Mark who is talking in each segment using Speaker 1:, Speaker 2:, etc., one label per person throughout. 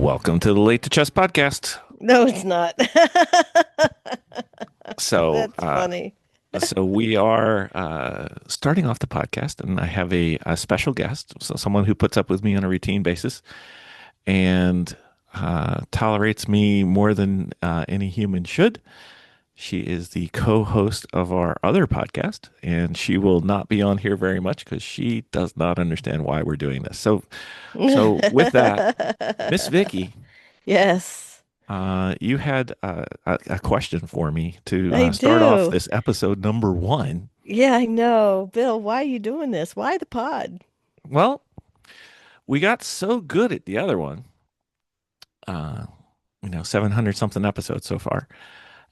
Speaker 1: Welcome to the Late to Chess podcast.
Speaker 2: No, it's not.
Speaker 1: So,
Speaker 2: That's funny.
Speaker 1: so we are starting off the podcast, and I have a special guest, so someone who puts up with me on a routine basis and tolerates me more than any human should. She is the co-host of our other podcast, and she will not be on here very much because she does not understand why we're doing this. So with that, Miss Vicky.
Speaker 2: Yes,
Speaker 1: You had a question for me to
Speaker 2: I
Speaker 1: start off
Speaker 2: do.
Speaker 1: this episode number one.
Speaker 2: Yeah, I know. Bill, why are you doing this? Why the pod?
Speaker 1: Well, we got so good at the other one, uh, 700 something episodes so far,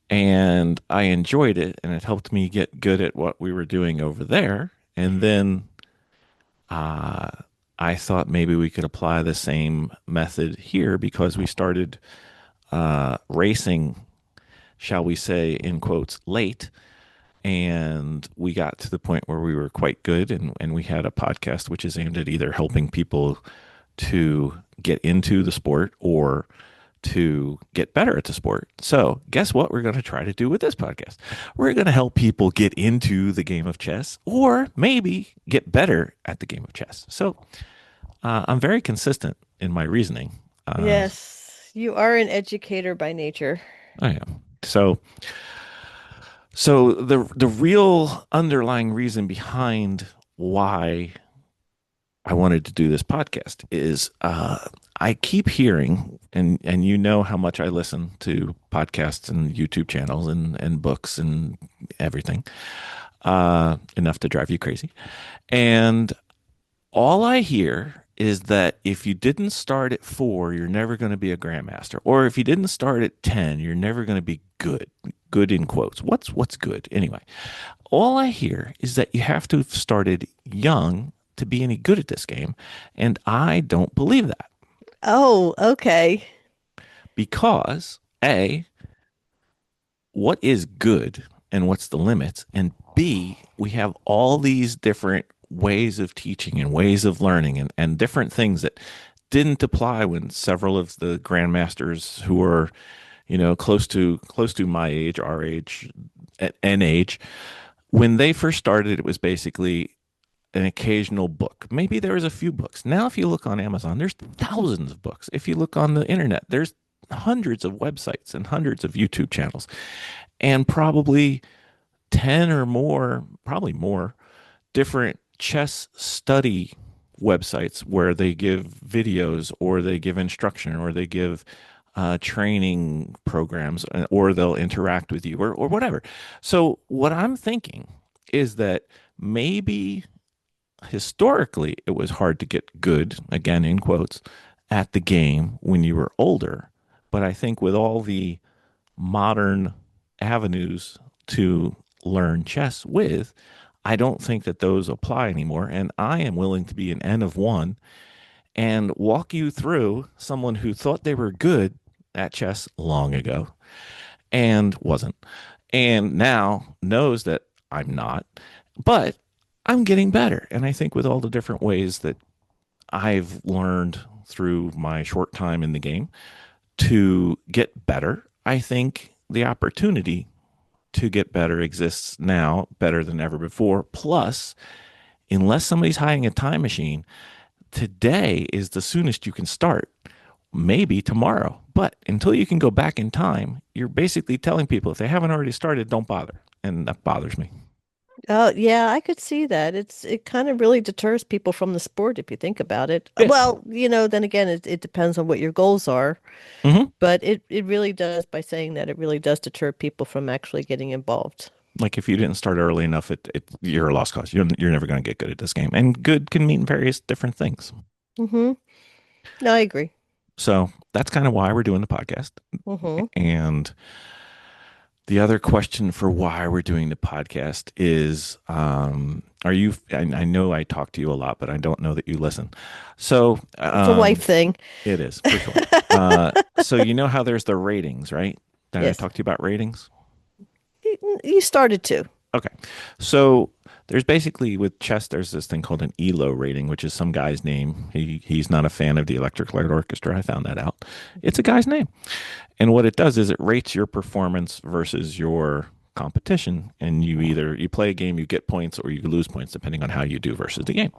Speaker 1: and I enjoyed it, and it helped me get good at what we were doing over there. And then uh, I thought maybe we could apply the same method here because we started racing, shall we say, in quotes, late. And we got to the point where we were quite good, and we had a podcast which is aimed at either helping people to get into the sport or to get better at the sport. So guess what we're going to try to do with this podcast? We're going to help people get into the game of chess or maybe get better at the game of chess. So I'm very consistent in my reasoning.
Speaker 2: Yes, you are an educator by nature.
Speaker 1: I am. So the real underlying reason behind why I wanted to do this podcast is I keep hearing, and you know how much I listen to podcasts and YouTube channels and books and everything, enough to drive you crazy. And all I hear is that if you didn't start at 4, you're never going to be a grandmaster. Or if you didn't start at 10, you're never going to be good. Good in quotes. What's good? Anyway, all I hear is that you have to have started young to be any good at this game. And I don't believe that
Speaker 2: Oh, okay.
Speaker 1: because A, what is good and what's the limits? And B, we have all these different ways of teaching and ways of learning and different things that didn't apply when several of the grandmasters who are, close to my age, our age, an age, when they first started, it was basically an occasional book. Maybe there was a few books. Now, if you look on Amazon, there's thousands of books. If you look on the internet, there's hundreds of websites and hundreds of YouTube channels, and probably 10 or more, probably more, different chess study websites where they give videos or they give instruction or they give training programs or they'll interact with you or whatever. So, what I'm thinking is that maybe historically it was hard to get good, again in quotes, at the game when you were older. But I think with all the modern avenues to learn chess with, I don't think that those apply anymore. And I am willing to be an N of one and walk you through someone who thought they were good at chess long ago and wasn't, and now knows that I'm not, but I'm getting better. And I think with all the different ways that I've learned through my short time in the game to get better, I think the opportunity to get better exists now better than ever before. Plus, unless somebody's hiding a time machine, today is the soonest you can start, maybe tomorrow. But until you can go back in time, you're basically telling people if they haven't already started, don't bother. And that bothers me.
Speaker 2: Oh, yeah, I could see that. It kind of really deters people from the sport if you think about it.
Speaker 1: Yeah.
Speaker 2: Well, then again, it depends on what your goals are.
Speaker 1: Hmm.
Speaker 2: But it really does, by saying that, it really does deter people from actually getting involved.
Speaker 1: Like if you didn't start early enough, you're a lost cause. You're never going to get good at this game. And good can mean various different things.
Speaker 2: Mm-hmm. No, I agree.
Speaker 1: So that's kind of why we're doing the podcast.
Speaker 2: Mm-hmm.
Speaker 1: And the other question for why we're doing the podcast is, I know I talk to you a lot, but I don't know that you listen. So,
Speaker 2: It's a wife thing.
Speaker 1: it is for sure. So you know how there's the ratings, right? Did I
Speaker 2: Yes.
Speaker 1: talk to you about ratings?
Speaker 2: You started to.
Speaker 1: Okay. So There's basically with chess, there's this thing called an ELO rating, which is some guy's name. He's not a fan of the Electric Light Orchestra. I found that out. It's a guy's name. And what it does is it rates your performance versus your competition. And you play a game, you get points, or you lose points depending on how you do versus the game.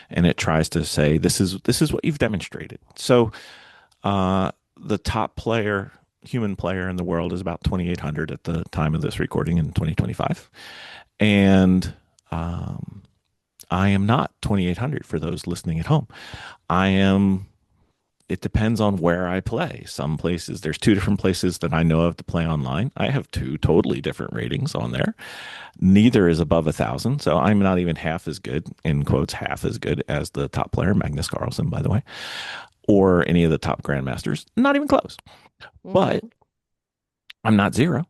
Speaker 1: And it tries to say this is what you've demonstrated. So the top player, human player in the world, is about 2,800 at the time of this recording in 2025, and um, I am not 2,800 for those listening at home. I am. It depends on where I play. Some places, there's two different places that I know of to play online. I have two totally different ratings on there. Neither is above 1,000, so I'm not even half as good, in quotes, half as good as the top player, Magnus Carlsen, by the way, or any of the top grandmasters. Not even close. But
Speaker 2: Hmm.
Speaker 1: I'm not zero.
Speaker 2: You're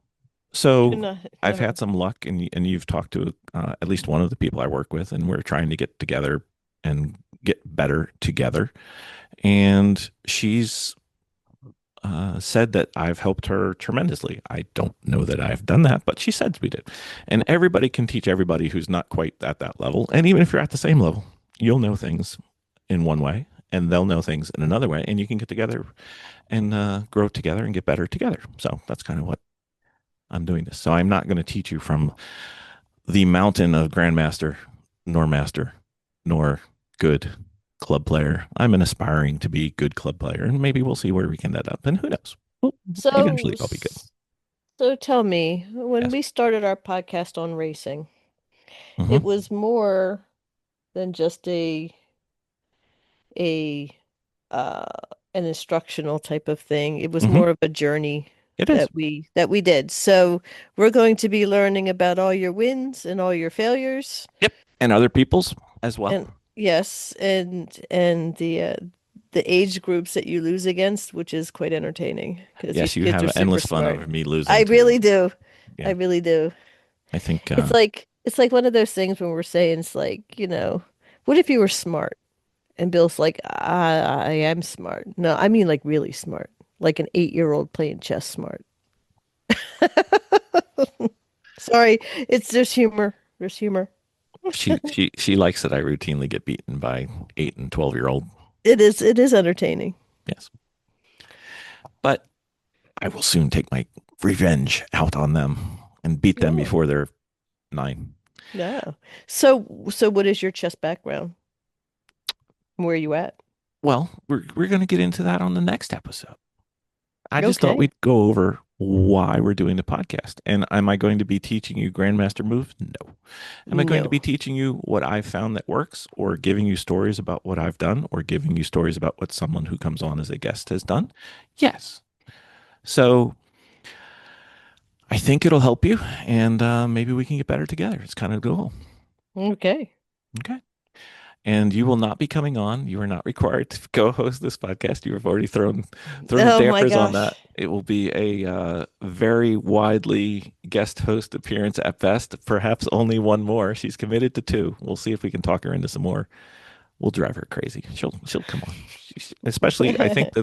Speaker 1: So
Speaker 2: not.
Speaker 1: I've
Speaker 2: Uh-huh.
Speaker 1: had some luck, and you've talked to at least one of the people I work with, and we're trying to get together and get better together. And she's said that I've helped her tremendously. I don't know that I've done that, but she said we did. And everybody can teach everybody who's not quite at that level. And even if you're at the same level, you'll know things in one way, and they'll know things in another way, and you can get together and grow together and get better together. So that's kind of what I'm doing this. So I'm not going to teach you from the mountain of grandmaster, nor master, nor good club player. I'm an aspiring to be good club player, and maybe we'll see where we can end up. And who knows? Well,
Speaker 2: So,
Speaker 1: eventually, I'll be good.
Speaker 2: so tell me, when
Speaker 1: Yes.
Speaker 2: we started our podcast on racing, it
Speaker 1: Hmm.
Speaker 2: was more than just a uh an instructional type of thing. It was
Speaker 1: Hmm.
Speaker 2: more of a journey
Speaker 1: It is.
Speaker 2: that we did. So we're going to be learning about all your wins and all your failures,
Speaker 1: Yep. And other people's as well.
Speaker 2: and yes, and the age groups that you lose against, which is quite entertaining because these
Speaker 1: Yes, you
Speaker 2: kids are
Speaker 1: have
Speaker 2: super
Speaker 1: endless fun
Speaker 2: smart.
Speaker 1: of me
Speaker 2: I
Speaker 1: losing too.
Speaker 2: really do. I
Speaker 1: Yeah.
Speaker 2: really do.
Speaker 1: I think,
Speaker 2: It's like one of those things when we're saying it's like, what if you were smart? And Bill's like, I am smart. No, I mean like really smart. Like an 8-year-old playing chess smart. Sorry, there's humor. There's humor.
Speaker 1: she likes that I routinely get beaten by 8 and 12-year-old.
Speaker 2: It is entertaining.
Speaker 1: Yes. But I will soon take my revenge out on them and beat them
Speaker 2: Oh,
Speaker 1: before they're 9.
Speaker 2: no. So what is your chess background? Where are you at?
Speaker 1: Well, we're going to get into that on the next episode. I just thought
Speaker 2: Okay.
Speaker 1: we'd go over why we're doing the podcast. And am I going to be teaching you grandmaster moves? No. Am I going to be
Speaker 2: No.
Speaker 1: teaching you what I've found that works, or giving you stories about what I've done, or giving you stories about what someone who comes on as a guest has done? Yes. So I think it'll help you, and maybe we can get better together. It's kind of the goal.
Speaker 2: Okay.
Speaker 1: Okay. And you will not be coming on. You are not required to co-host this podcast. You have already thrown the
Speaker 2: Oh my
Speaker 1: dampers on that.
Speaker 2: gosh.
Speaker 1: It will be a very widely guest host appearance at best. Perhaps only one more. She's committed to two. We'll see if we can talk her into some more. We'll drive her crazy. She'll come on. Especially, I think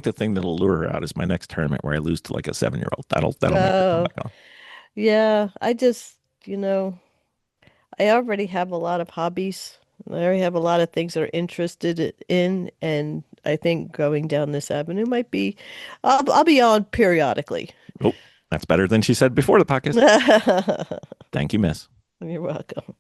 Speaker 1: the thing that'll lure her out is my next tournament where I lose to like a 7-year-old. That'll make her come
Speaker 2: Oh,
Speaker 1: back on.
Speaker 2: yeah. You know, I already have a lot of hobbies. I already have a lot of things that are interested in, and I think going down this avenue might be, I'll be on periodically.
Speaker 1: Oh, that's better than she said before the podcast.
Speaker 2: You're
Speaker 1: Thank you, Miss.
Speaker 2: welcome.